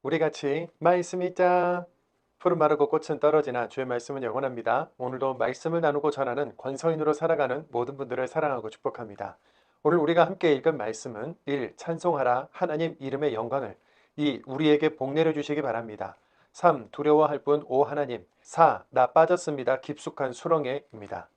우리 같이 말씀 읽자. 푸른 마르고 꽃은 떨어지나 주의 말씀은 영원합니다. 오늘도 말씀을 나누고 전하는 권서인으로 살아가는 모든 분들을 사랑하고 축복합니다. 오늘 우리가 함께 읽은 말씀은 1. 찬송하라 하나님 이름의 영광을. 2. 우리에게 복 내려주시기 바랍니다. 3. 두려워할 뿐 오 하나님. 4. 나 빠졌습니다. 깊숙한 수렁에입니다.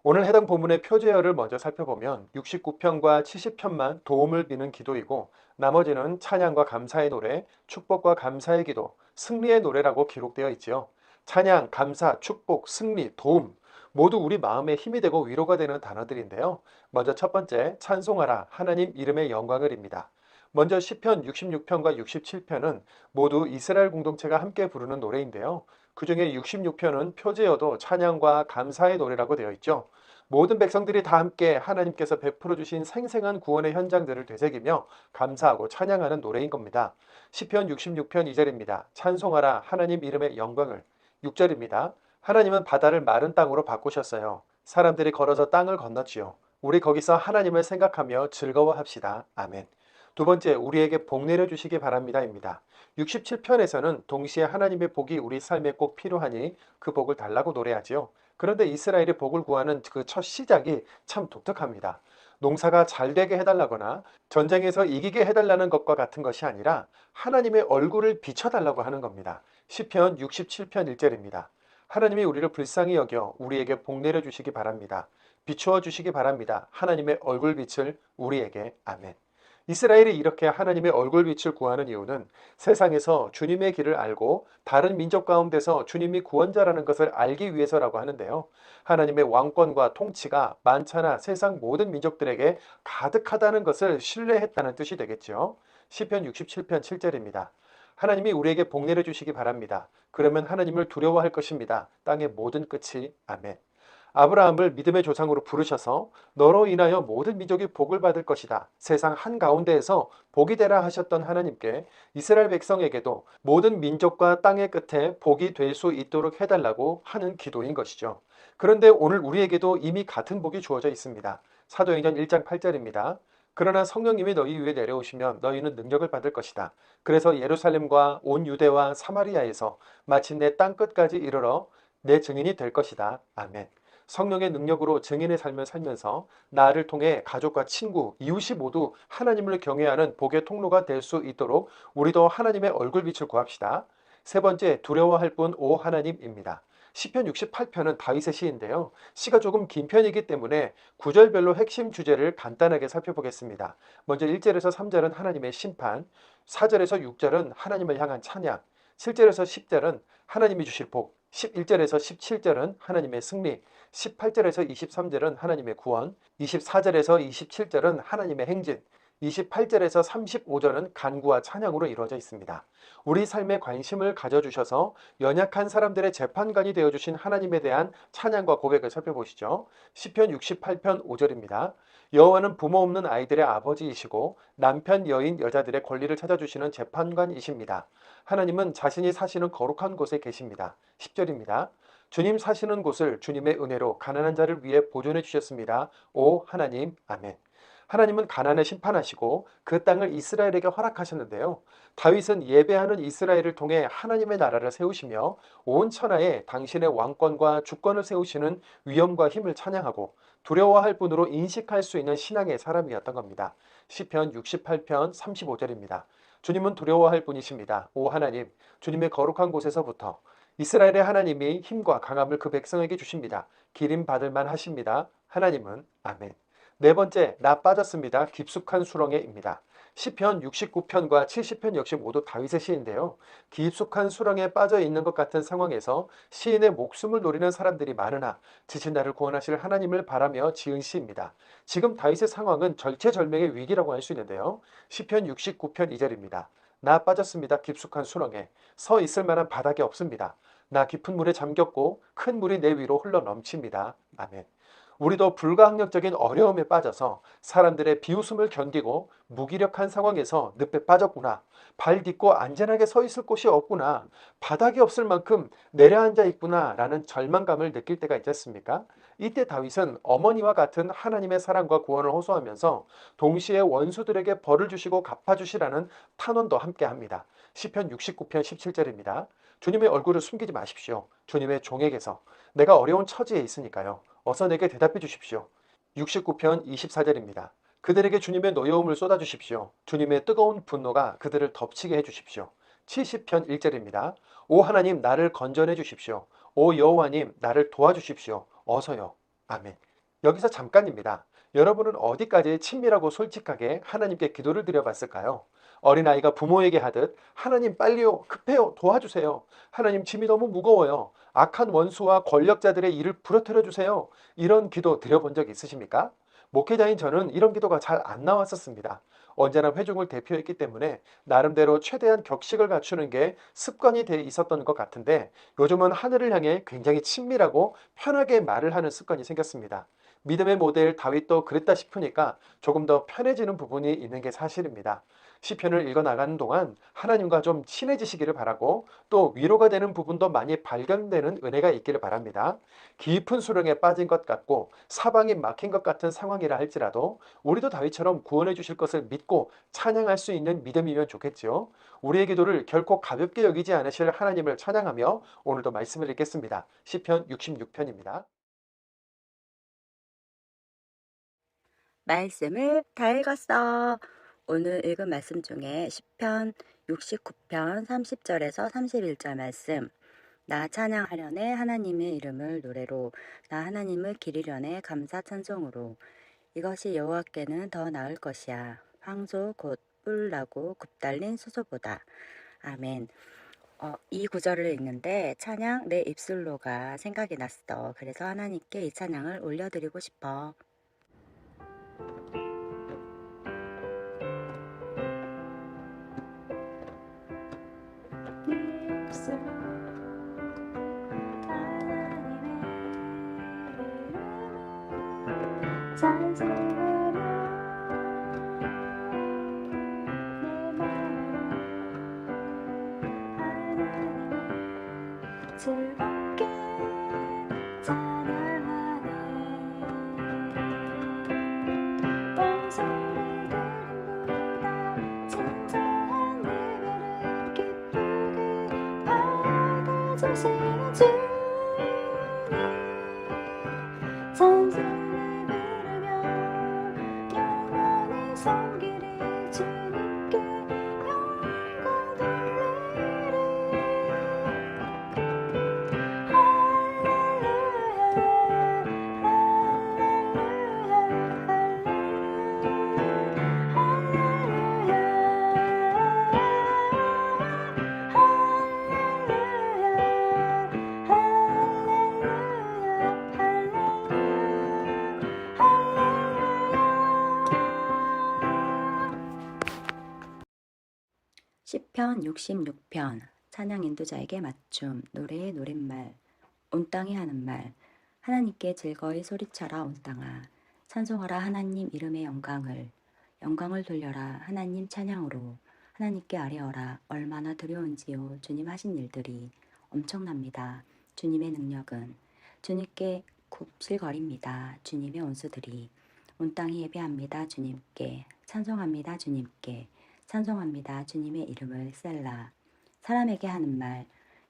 오늘 해당 본문의 표제어를 먼저 살펴보면 69편과 70편만 도움을 비는 기도이고 나머지는 찬양과 감사의 노래, 축복과 감사의 기도, 승리의 노래라고 기록되어 있지요. 찬양, 감사, 축복, 승리, 도움 모두 우리 마음에 힘이 되고 위로가 되는 단어들인데요. 먼저 첫 번째 찬송하라 하나님 이름의 영광을입니다. 먼저 시편 66편과 67편은 모두 이스라엘 공동체가 함께 부르는 노래인데요. 그중에 66편은 표제어도 찬양과 감사의 노래라고 되어 있죠. 모든 백성들이 다 함께 하나님께서 베풀어 주신 생생한 구원의 현장들을 되새기며 감사하고 찬양하는 노래인 겁니다. 시편 66편 2절입니다. 찬송하라 하나님 이름의 영광을. 6절입니다. 하나님은 바다를 마른 땅으로 바꾸셨어요. 사람들이 걸어서 땅을 건넜지요. 우리 거기서 하나님을 생각하며 즐거워합시다. 아멘. 두 번째, 우리에게 복 내려주시기 바랍니다입니다. 67편에서는 동시에 하나님의 복이 우리 삶에 꼭 필요하니 그 복을 달라고 노래하지요. 그런데 이스라엘이 복을 구하는 그 첫 시작이 참 독특합니다. 농사가 잘 되게 해달라거나 전쟁에서 이기게 해달라는 것과 같은 것이 아니라 하나님의 얼굴을 비춰달라고 하는 겁니다. 시편 67편 1절입니다. 하나님이 우리를 불쌍히 여겨 우리에게 복 내려주시기 바랍니다. 비추어 주시기 바랍니다. 하나님의 얼굴빛을 우리에게. 아멘. 이스라엘이 이렇게 하나님의 얼굴빛을 구하는 이유는 세상에서 주님의 길을 알고 다른 민족 가운데서 주님이 구원자라는 것을 알기 위해서라고 하는데요. 하나님의 왕권과 통치가 만차나 세상 모든 민족들에게 가득하다는 것을 신뢰했다는 뜻이 되겠죠. 시편 67편 7절입니다. 하나님이 우리에게 복 내려주시기 바랍니다. 그러면 하나님을 두려워할 것입니다. 땅의 모든 끝이. 아멘. 아브라함을 믿음의 조상으로 부르셔서 너로 인하여 모든 민족이 복을 받을 것이다. 세상 한가운데에서 복이 되라 하셨던 하나님께 이스라엘 백성에게도 모든 민족과 땅의 끝에 복이 될 수 있도록 해달라고 하는 기도인 것이죠. 그런데 오늘 우리에게도 이미 같은 복이 주어져 있습니다. 사도행전 1장 8절입니다. 그러나 성령님이 너희 위에 내려오시면 너희는 능력을 받을 것이다. 그래서 예루살렘과 온 유대와 사마리아에서 마침내 땅 끝까지 이르러 내 증인이 될 것이다. 아멘. 성령의 능력으로 증인의 삶을 살면서 나를 통해 가족과 친구, 이웃이 모두 하나님을 경외하는 복의 통로가 될 수 있도록 우리도 하나님의 얼굴빛을 구합시다. 세 번째, 두려워할 뿐 오 하나님입니다. 시편 68편은 다윗의 시인데요. 시가 조금 긴 편이기 때문에 구절별로 핵심 주제를 간단하게 살펴보겠습니다. 먼저 1절에서 3절은 하나님의 심판, 4절에서 6절은 하나님을 향한 찬양, 7절에서 10절은 하나님이 주실 복, 11절에서 17절은 하나님의 승리, 18절에서 23절은 하나님의 구원, 24절에서 27절은 하나님의 행진, 28절에서 35절은 간구와 찬양으로 이루어져 있습니다. 우리 삶에 관심을 가져주셔서 연약한 사람들의 재판관이 되어주신 하나님에 대한 찬양과 고백을 살펴보시죠. 시편 68편 5절입니다. 여호와는 부모 없는 아이들의 아버지이시고 남편 여인 여자들의 권리를 찾아주시는 재판관이십니다. 하나님은 자신이 사시는 거룩한 곳에 계십니다. 10절입니다. 주님 사시는 곳을 주님의 은혜로 가난한 자를 위해 보존해 주셨습니다. 오 하나님, 아멘. 하나님은 가난을 심판하시고 그 땅을 이스라엘에게 허락하셨는데요. 다윗은 예배하는 이스라엘을 통해 하나님의 나라를 세우시며 온 천하에 당신의 왕권과 주권을 세우시는 위엄과 힘을 찬양하고 두려워할 뿐으로 인식할 수 있는 신앙의 사람이었던 겁니다. 시편 68편 35절입니다. 주님은 두려워할 뿐이십니다. 오 하나님, 주님의 거룩한 곳에서부터 이스라엘의 하나님이 힘과 강함을 그 백성에게 주십니다. 기림 받을 만 하십니다. 하나님은. 아멘. 네 번째, 나 빠졌습니다. 깊숙한 수렁에입니다. 시편 69편과 70편 역시 모두 다윗의 시인데요. 깊숙한 수렁에 빠져 있는 것 같은 상황에서 시인의 목숨을 노리는 사람들이 많으나 지친 나를 구원하실 하나님을 바라며 지은 시입니다. 지금 다윗의 상황은 절체절명의 위기라고 할 수 있는데요. 시편 69편 2절입니다. 나 빠졌습니다. 깊숙한 수렁에 서 있을 만한 바닥이 없습니다. 나 깊은 물에 잠겼고 큰 물이 내 위로 흘러 넘칩니다. 아멘. 우리도 불가항력적인 어려움에 빠져서 사람들의 비웃음을 견디고 무기력한 상황에서 늪에 빠졌구나. 발 딛고 안전하게 서 있을 곳이 없구나. 바닥이 없을 만큼 내려앉아 있구나. 라는 절망감을 느낄 때가 있지 않습니까? 이때 다윗은 어머니와 같은 하나님의 사랑과 구원을 호소하면서 동시에 원수들에게 벌을 주시고 갚아주시라는 탄원도 함께 합니다. 시편 69편 17절입니다. 주님의 얼굴을 숨기지 마십시오. 주님의 종에게서 내가 어려운 처지에 있으니까요. 어서 내게 대답해 주십시오. 69편 24절입니다. 그들에게 주님의 노여움을 쏟아주십시오. 주님의 뜨거운 분노가 그들을 덮치게 해주십시오. 70편 1절입니다. 오 하나님 나를 건전해 주십시오. 오 여호와님 나를 도와주십시오. 어서요. 아멘. 여기서 잠깐입니다. 여러분은 어디까지 친밀하고 솔직하게 하나님께 기도를 드려봤을까요? 어린아이가 부모에게 하듯 하나님 빨리요, 급해요, 도와주세요. 하나님 짐이 너무 무거워요. 악한 원수와 권력자들의 일을 부러뜨려 주세요. 이런 기도 드려본 적 있으십니까? 목회자인 저는 이런 기도가 잘 안 나왔었습니다. 언제나 회중을 대표했기 때문에 나름대로 최대한 격식을 갖추는 게 습관이 돼 있었던 것 같은데 요즘은 하늘을 향해 굉장히 친밀하고 편하게 말을 하는 습관이 생겼습니다. 믿음의 모델 다윗도 그랬다 싶으니까 조금 더 편해지는 부분이 있는 게 사실입니다. 시편을 읽어 나가는 동안 하나님과 좀 친해지시기를 바라고 또 위로가 되는 부분도 많이 발견되는 은혜가 있기를 바랍니다. 깊은 수렁에 빠진 것 같고 사방이 막힌 것 같은 상황이라 할지라도 우리도 다윗처럼 구원해 주실 것을 믿고 찬양할 수 있는 믿음이면 좋겠지요. 우리의 기도를 결코 가볍게 여기지 않으실 하나님을 찬양하며 오늘도 말씀을 읽겠습니다. 시편 66편입니다. 말씀을 다 읽었어. 오늘 읽은 말씀 중에 시편 69편 30절에서 31절 말씀. 나 찬양하려네 하나님의 이름을 노래로, 나 하나님을 기리려네 감사 찬송으로. 이것이 여호와께는 더 나을 것이야. 황소 곧 뿔나고 굽달린 수소보다. 아멘. 이 구절을 읽는데 찬양 내 입술로가 생각이 났어. 그래서 하나님께 이 찬양을 올려드리고 싶어. 찬송하며 내 마음 하나님을 즐겁게 찬양하네. 온 소리 들음보다 진정한 예배를 기쁘게 받아주시는 주님 찬송을 부르며 영원히 섬기리 주님께 영광 돌리리 시편 66편 찬양 인도자에게 맞춤 노래의 노랫말 온 땅이 하는 말 하나님께 즐거이 소리쳐라 온 땅아 찬송하라 하나님 이름의 영광을 돌려라 하나님 찬양으로 하나님께 아뢰어라 얼마나 두려운지요 주님 하신 일들이 엄청납니다. 주님의 능력은 주님께 굽실거립니다. 주님의 원수들이 온 땅이 예배합니다. 주님께 찬송합니다. 주님께 찬송합니다. 주님의 이름을 셀라. 사람에게 하는 말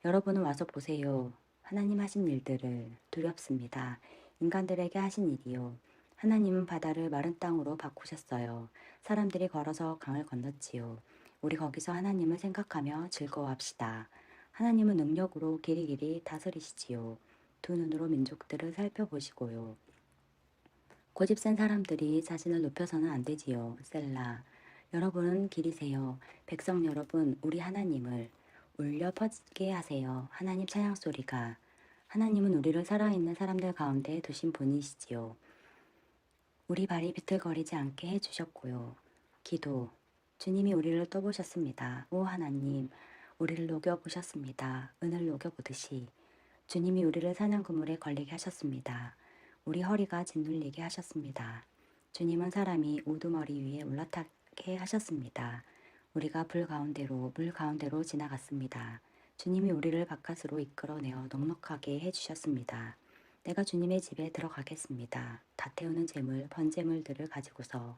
여러분은 와서 보세요. 하나님 하신 일들을 두렵습니다. 인간들에게 하신 일이요. 하나님은 바다를 마른 땅으로 바꾸셨어요. 사람들이 걸어서 강을 건넜지요. 우리 거기서 하나님을 생각하며 즐거워합시다. 하나님은 능력으로 길이길이 다스리시지요. 두 눈으로 민족들을 살펴보시고요. 고집센 사람들이 자신을 높여서는 안 되지요. 셀라. 여러분은 기리세요. 백성 여러분, 우리 하나님을 울려 퍼지게 하세요. 하나님 찬양 소리가. 하나님은 우리를 살아있는 사람들 가운데 두신 분이시지요. 우리 발이 비틀거리지 않게 해주셨고요. 기도. 주님이 우리를 떠보셨습니다. 오 하나님, 우리를 녹여보셨습니다. 은을 녹여보듯이. 주님이 우리를 사냥 그물에 걸리게 하셨습니다. 우리 허리가 짓눌리게 하셨습니다. 주님은 사람이 우두머리 위에 올라타게 하셨습니다. 우리가 불 가운데로 물 가운데로 지나갔습니다. 주님이 우리를 바깥으로 이끌어내어 넉넉하게 해주셨습니다. 내가 주님의 집에 들어가겠습니다. 다 태우는 재물, 번제물들을 가지고서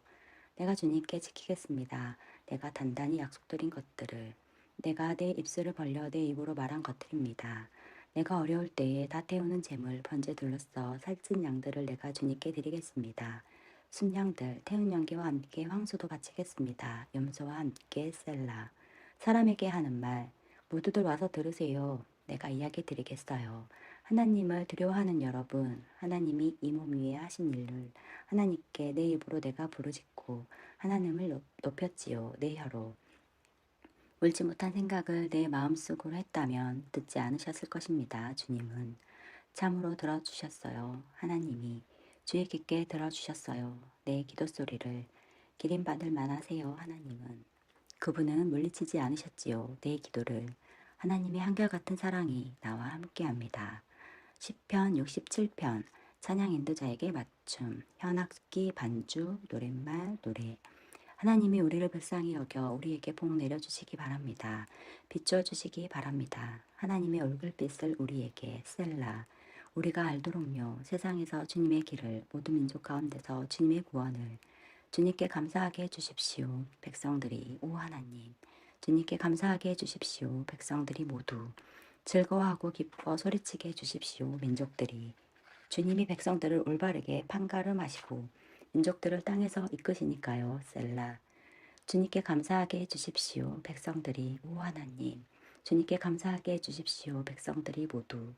내가 주님께 지키겠습니다. 내가 단단히 약속드린 것들을 내가 내 입술을 벌려 내 입으로 말한 것들입니다. 내가 어려울 때에 다 태우는 재물, 번제들로써 살찐 양들을 내가 주님께 드리겠습니다. 순양들, 태운 양기와 함께 황소도 바치겠습니다. 염소와 함께 셀라. 사람에게 하는 말, 모두들 와서 들으세요. 내가 이야기 드리겠어요. 하나님을 두려워하는 여러분, 하나님이 이 몸 위에 하신 일을 하나님께 내 입으로 내가 부르짖고 하나님을 높였지요. 내 혀로. 옳지 못한 생각을 내 마음속으로 했다면 듣지 않으셨을 것입니다. 주님은 참으로 들어주셨어요. 하나님이 주의 깊게 들어주셨어요. 내 기도 소리를 기림받을 만하세요. 하나님은 그분은 물리치지 않으셨지요. 내 기도를 하나님의 한결같은 사랑이 나와 함께합니다. 시편 67편 찬양 인도자에게 맞춤 현악기 반주 노랫말 노래 하나님이 우리를 불쌍히 여겨 우리에게 복 내려주시기 바랍니다. 비춰주시기 바랍니다. 하나님의 얼굴빛을 우리에게 셀라. 우리가 알도록요. 세상에서 주님의 길을 모든 민족 가운데서 주님의 구원을 주님께 감사하게 해주십시오. 백성들이 오 하나님 주님께 감사하게 해주십시오. 백성들이 모두 즐거워하고 기뻐 소리치게 해주십시오. 민족들이 주님이 백성들을 올바르게 판가름하시고 민족들을 땅에서 이끄시니까요. 셀라. 주님께 감사하게 해주십시오. 백성들이 오 하나님 주님께 감사하게 해주십시오. 백성들이 모두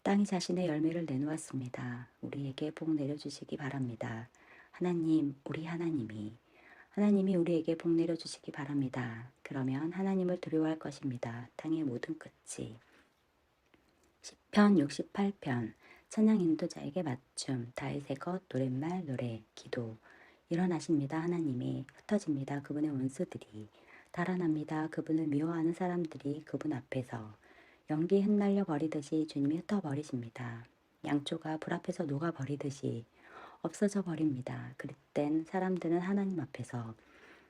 땅이 자신의 열매를 내놓았습니다. 우리에게 복 내려주시기 바랍니다. 하나님 우리 하나님이 우리에게 복 내려주시기 바랍니다. 그러면 하나님을 두려워할 것입니다. 땅의 모든 끝이 시편 68편 찬양 인도자에게 맞춤 다윗의 것 노랫말 노래 기도 일어나십니다. 하나님이 흩어집니다. 그분의 원수들이 달아납니다. 그분을 미워하는 사람들이 그분 앞에서 연기 흩날려 버리듯이 주님이 흩어버리십니다. 양초가 불 앞에서 녹아버리듯이 없어져 버립니다. 그릇된 사람들은 하나님 앞에서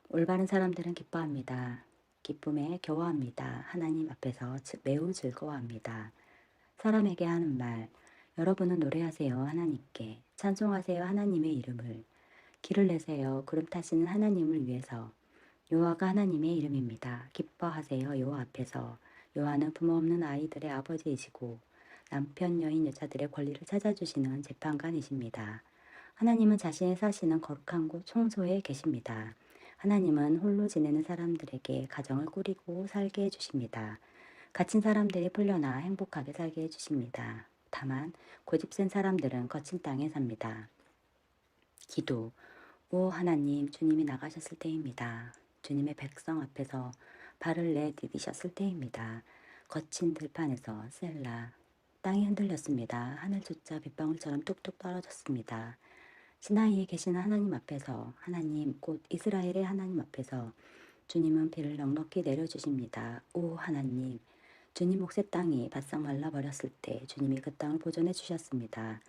올바른 사람들은 기뻐합니다. 기쁨에 겨워합니다. 하나님 앞에서 매우 즐거워합니다. 사람에게 하는 말 여러분은 노래하세요. 하나님께 찬송하세요. 하나님의 이름을 길을 내세요. 구름 타시는 하나님을 위해서 여호와가 하나님의 이름입니다. 기뻐하세요. 여호와 앞에서 여호와는 부모 없는 아이들의 아버지이시고 남편 여인 여자들의 권리를 찾아주시는 재판관이십니다. 하나님은 자신이 사시는 거룩한 곳 청소에 계십니다. 하나님은 홀로 지내는 사람들에게 가정을 꾸리고 살게 해주십니다. 갇힌 사람들이 풀려나 행복하게 살게 해주십니다. 다만 고집센 사람들은 거친 땅에 삽니다. 기도 오 하나님 주님이 나가셨을 때입니다. 주님의 백성 앞에서 발을 내디디셨을 때입니다. 거친 들판에서 셀라 땅이 흔들렸습니다. 하늘조차 빗방울처럼 뚝뚝 떨어졌습니다. 시나이에 계시는 하나님 앞에서 하나님 곧 이스라엘의 하나님 앞에서 주님은 비를 넉넉히 내려주십니다. 오 하나님 주님 몫의 땅이 바싹 말라버렸을 때 주님이 그 땅을 보존해 주셨습니다.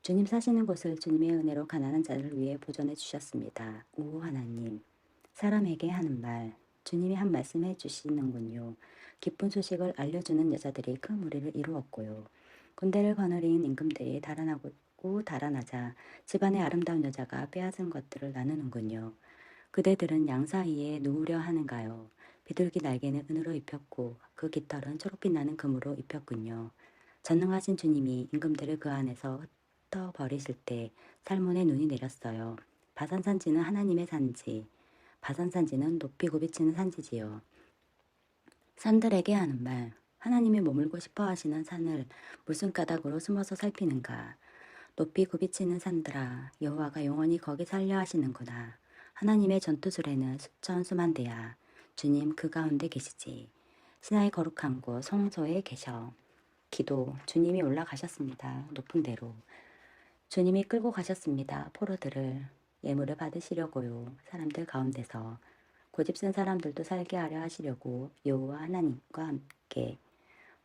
주님 사시는 곳을 주님의 은혜로 가난한 자를 위해 보존해 주셨습니다. 오 하나님 사람에게 하는 말 주님이 한 말씀 해주시는군요. 기쁜 소식을 알려주는 여자들이 큰 무리를 이루었고요. 군대를 거느린 임금들이 달아나고 달아나자 집안의 아름다운 여자가 빼앗은 것들을 나누는군요. 그대들은 양 사이에 누우려 하는가요? 비둘기 날개는 은으로 입혔고 그 깃털은 초록빛 나는 금으로 입혔군요. 전능하신 주님이 임금들을 그 안에서 흩어버리실 때 살몬의 눈이 내렸어요. 바산산지는 하나님의 산지, 바산산지는 높이 굽이치는 산지지요. 산들에게 하는 말, 하나님이 머물고 싶어 하시는 산을 무슨 까닭으로 숨어서 살피는가? 높이 굽이치는 산들아, 여호와가 영원히 거기 살려 하시는구나. 하나님의 전투술에는 수천 수만 대야. 주님 그 가운데 계시지. 신하의 거룩한 곳 성소에 계셔. 기도 주님이 올라가셨습니다. 높은 데로. 주님이 끌고 가셨습니다. 포로들을 예물을 받으시려고요. 사람들 가운데서 고집센 사람들도 살게 하려 하시려고 여호와 하나님과 함께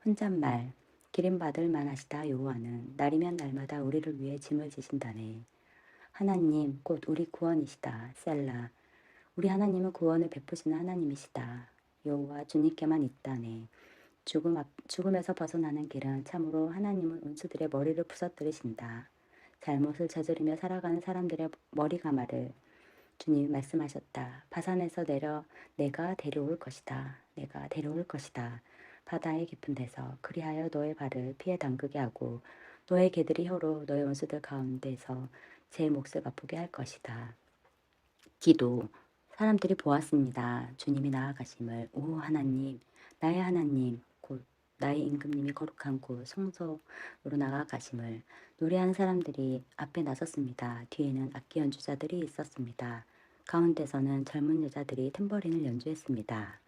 혼잣말 기름받을 만하시다 여호와는 날이면 날마다 우리를 위해 짐을 지신다네. 하나님 곧 우리 구원이시다. 셀라. 우리 하나님은 구원을 베푸시는 하나님이시다. 여호와 주님께만 있다네. 죽음에서 벗어나는 길은 참으로 하나님은 원수들의 머리를 부서뜨리신다. 잘못을 저지르며 살아가는 사람들의 머리가마를 주님이 말씀하셨다. 바산에서 내려 내가 데려올 것이다. 내가 데려올 것이다. 바다의 깊은 데서 그리하여 너의 발을 피해 담그게 하고 너의 개들이 혀로 너의 원수들 가운데서 제 몫을 갚게 할 것이다. 기도. 사람들이 보았습니다. 주님이 나아가심을. 오 하나님, 나의 하나님, 곧 나의 임금님이 거룩한 곳 성소로 나아가심을. 노래하는 사람들이 앞에 나섰습니다. 뒤에는 악기 연주자들이 있었습니다. 가운데서는 젊은 여자들이 탬버린을 연주했습니다.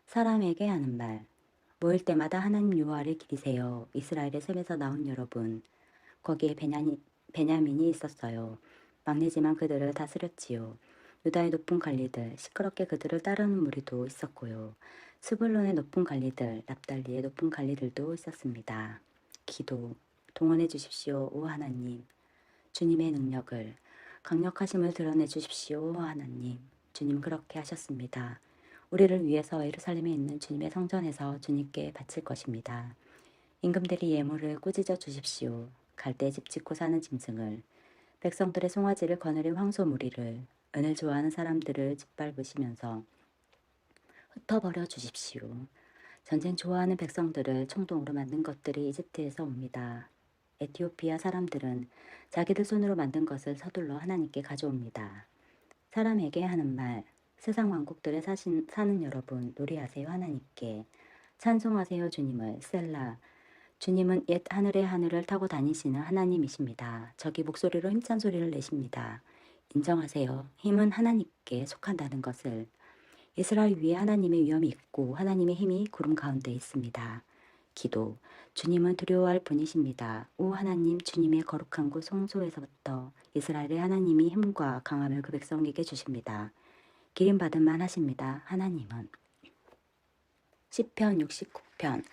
사람에게 하는 말. 모일 때마다 하나님 여호와를 기리세요. 이스라엘의 셈에서 나온 여러분. 거기에 베냐민이 있었어요. 막내지만 그들을 다스렸지요. 유다의 높은 관리들, 시끄럽게 그들을 따르는 무리도 있었고요. 스불론의 높은 관리들, 납달리의 높은 관리들도 있었습니다. 기도, 동원해 주십시오, 오 하나님. 주님의 능력을, 강력하심을 드러내 주십시오, 오 하나님. 주님 그렇게 하셨습니다. 우리를 위해서 예루살렘에 있는 주님의 성전에서 주님께 바칠 것입니다. 임금들이 예물을 꾸짖어 주십시오. 갈대 집 짓고 사는 짐승을, 백성들의 송아지를 거느린 황소 무리를, 은을 좋아하는 사람들을 짓밟으시면서 흩어버려 주십시오. 전쟁 좋아하는 백성들을 총동으로 만든 것들이 이집트에서 옵니다. 에티오피아 사람들은 자기들 손으로 만든 것을 서둘러 하나님께 가져옵니다. 사람에게 하는 말, 세상 왕국들에 사는 여러분, 노래하세요 하나님께. 찬송하세요 주님을. 셀라. 주님은 옛 하늘의 하늘을 타고 다니시는 하나님이십니다. 저기 목소리로 힘찬 소리를 내십니다. 인정하세요. 힘은 하나님께 속한다는 것을. 이스라엘 위에 하나님의 위엄이 있고 하나님의 힘이 구름 가운데 있습니다. 기도. 주님은 두려워할 분이십니다. 오 하나님, 주님의 거룩한 곳 성소에서부터 이스라엘의 하나님이 힘과 강함을 그 백성에게 주십니다. 기름받은 만 하십니다. 하나님은. 시편 69편.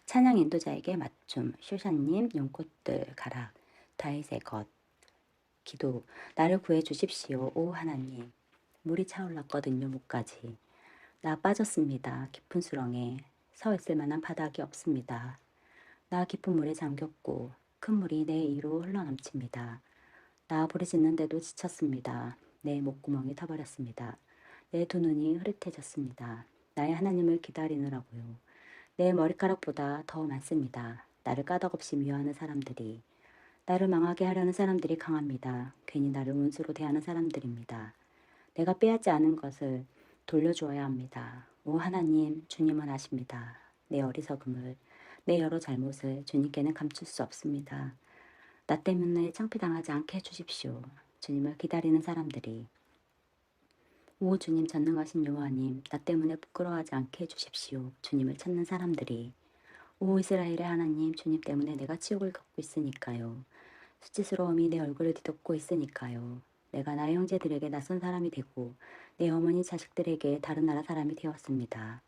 찬양 인도자에게 맞춤. 쇼샤님, 용꽃들 가락. 다윗의 것. 기도. 나를 구해 주십시오. 오 하나님. 물이 차올랐거든요. 목까지. 나 빠졌습니다. 깊은 수렁에. 서 있을 만한 바닥이 없습니다. 나 깊은 물에 잠겼고 큰 물이 내 위로 흘러넘칩니다. 나 부르짖는데도 지쳤습니다. 내 목구멍이 타버렸습니다. 내 두 눈이 흐릿해졌습니다. 나의 하나님을 기다리느라고요. 내 머리카락보다 더 많습니다. 나를 까닭없이 미워하는 사람들이. 나를 망하게 하려는 사람들이 강합니다. 괜히 나를 원수로 대하는 사람들입니다. 내가 빼앗지 않은 것을 돌려주어야 합니다. 오 하나님, 주님은 아십니다. 내 어리석음을, 내 여러 잘못을 주님께는 감출 수 없습니다. 나 때문에 창피당하지 않게 해주십시오. 주님을 기다리는 사람들이. 오 주님 전능하신 여호와님, 나 때문에 부끄러워하지 않게 해주십시오. 주님을 찾는 사람들이. 오 이스라엘의 하나님, 주님 때문에 내가 치욕을 겪고 있으니까요. 수치스러움이 내 얼굴을 뒤덮고 있으니까요. 내가 나의 형제들에게 낯선 사람이 되고 내 어머니 자식들에게 다른 나라 사람이 되었습니다.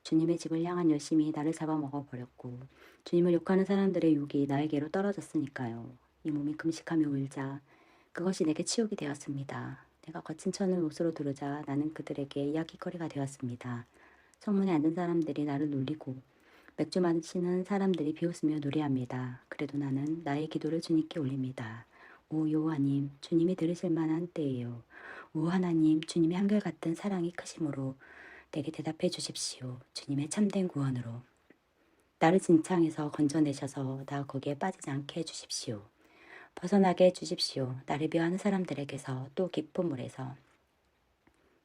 주님의 집을 향한 열심이 나를 잡아먹어 버렸고 주님을 욕하는 사람들의 욕이 나에게로 떨어졌으니까요. 이 몸이 금식하며 울자 그것이 내게 치욕이 되었습니다. 내가 거친 천을 옷으로 두르자 나는 그들에게 이야기거리가 되었습니다. 성문에 앉은 사람들이 나를 놀리고 맥주 마시는 사람들이 비웃으며 노래합니다. 그래도 나는 나의 기도를 주님께 올립니다. 오 여호와님, 주님이 들으실 만한 때예요. 오 하나님, 주님의 한결같은 사랑이 크심으로 내게 대답해 주십시오. 주님의 참된 구원으로. 나를 진창에서 건져내셔서 나 거기에 빠지지 않게 해주십시오. 벗어나게 해주십시오. 나를 미워하는 사람들에게서 또 깊은 물에서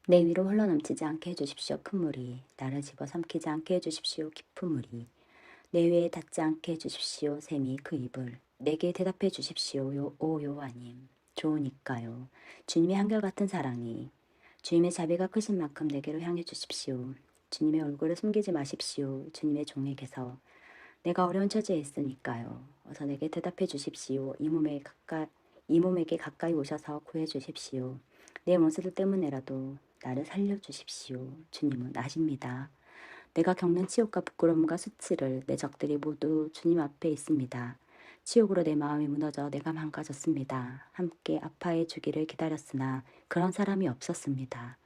내 위로 흘러넘치지 않게 해주십시오. 큰 물이 나를 집어삼키지 않게 해주십시오. 깊은 물이 내 위에 닿지 않게 해주십시오. 샘이 그 입을 내게 대답해 주십시오. 오 여호와님 좋으니까요. 주님의 한결같은 사랑이 주님의 자비가 크신 만큼 내게로 향해 주십시오. 주님의 얼굴을 숨기지 마십시오. 주님의 종에게서 내가 어려운 처지에 있으니까요. 어서 내게 대답해 주십시오. 이 몸에게 가까이 오셔서 구해 주십시오. 내 원수들 때문에라도 나를 살려 주십시오. 주님은 아십니다. 내가 겪는 치욕과 부끄러움과 수치를 내 적들이 모두 주님 앞에 있습니다. 치욕으로 내 마음이 무너져 내가 망가졌습니다. 함께 아파해 주기를 기다렸으나 그런 사람이 없었습니다.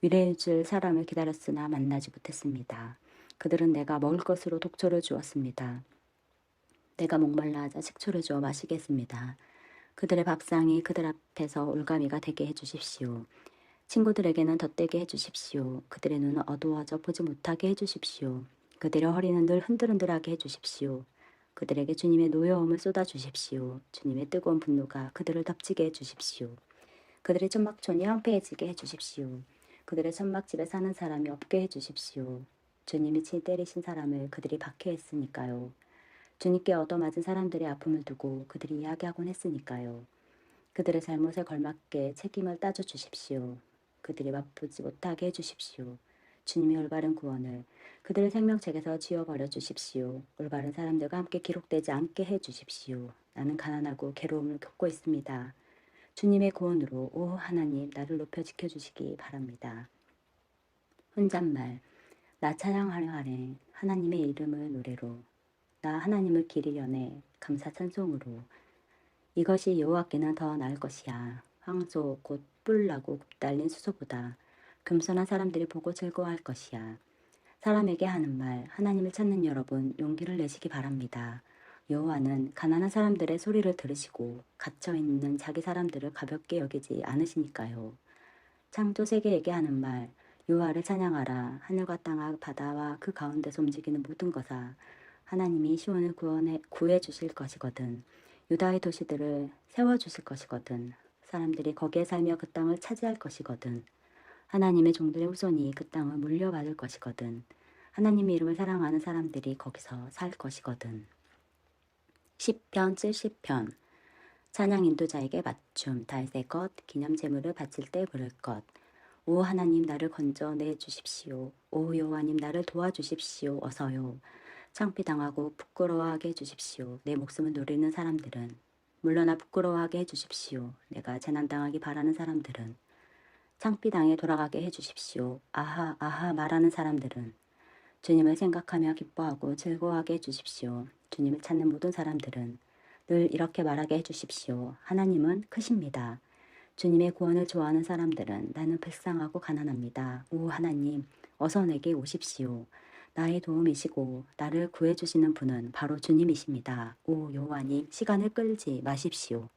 위로해 줄 사람을 기다렸으나 만나지 못했습니다. 그들은 내가 먹을 것으로 독초를 주었습니다. 내가 목말라 하자 식초를 주어 마시게 했습니다. 그들의 밥상이 그들 앞에서 올가미가 되게 해주십시오. 친구들에게는 덧되게 해주십시오. 그들의 눈은 어두워져 보지 못하게 해주십시오. 그들의 허리는 늘 흔들흔들하게 해주십시오. 그들에게 주님의 노여움을 쏟아주십시오. 주님의 뜨거운 분노가 그들을 덮치게 해주십시오. 그들의 천막촌이 황폐해지게 해주십시오. 그들의 천막집에 사는 사람이 없게 해주십시오. 주님이 치 때리신 사람을 그들이 박해했으니까요. 주님께 얻어맞은 사람들의 아픔을 두고 그들이 이야기하곤 했으니까요. 그들의 잘못에 걸맞게 책임을 따져 주십시오. 그들이 맛보지 못하게 해주십시오. 주님의 올바른 구원을 그들의 생명책에서 지워버려 주십시오. 올바른 사람들과 함께 기록되지 않게 해주십시오. 나는 가난하고 괴로움을 겪고 있습니다. 주님의 구원으로 오 하나님 나를 높여 지켜주시기 바랍니다. 혼잣말 나 찬양하려 하네 하나님의 이름을 노래로 나 하나님을 길이 연해 감사 찬송으로 이것이 여호와께는 더 나을 것이야. 황소 곧 뿔나고 굽달린 수소보다 겸손한 사람들이 보고 즐거워할 것이야. 사람에게 하는 말 하나님을 찾는 여러분 용기를 내시기 바랍니다. 여호와는 가난한 사람들의 소리를 들으시고 갇혀있는 자기 사람들을 가볍게 여기지 않으시니까요. 창조 세계에게 하는 말 여호와를 찬양하라. 하늘과 땅과 바다와 그 가운데서 움직이는 모든 것아 하나님이 시온을 구해 주실 것이거든. 유다의 도시들을 세워주실 것이거든. 사람들이 거기에 살며 그 땅을 차지할 것이거든. 하나님의 종들의 후손이 그 땅을 물려받을 것이거든. 하나님의 이름을 사랑하는 사람들이 거기서 살 것이거든. 시편 70편 찬양 인도자에게 맞춤 다윗의 것 기념 제물을 바칠 때 부를 것. 오 하나님 나를 건져내 주십시오. 오 여호와님 나를 도와주십시오. 어서요. 창피당하고 부끄러워하게 해주십시오. 내 목숨을 노리는 사람들은 물러나 부끄러워하게 해주십시오. 내가 재난당하기 바라는 사람들은 창피당해 돌아가게 해주십시오. 아하 아하 말하는 사람들은 주님을 생각하며 기뻐하고 즐거워하게 해주십시오. 주님을 찾는 모든 사람들은 늘 이렇게 말하게 해주십시오. 하나님은 크십니다. 주님의 구원을 좋아하는 사람들은 나는 불쌍하고 가난합니다. 오 하나님 어서 내게 오십시오. 나의 도움이시고 나를 구해주시는 분은 바로 주님이십니다. 오 여호와님 시간을 끌지 마십시오.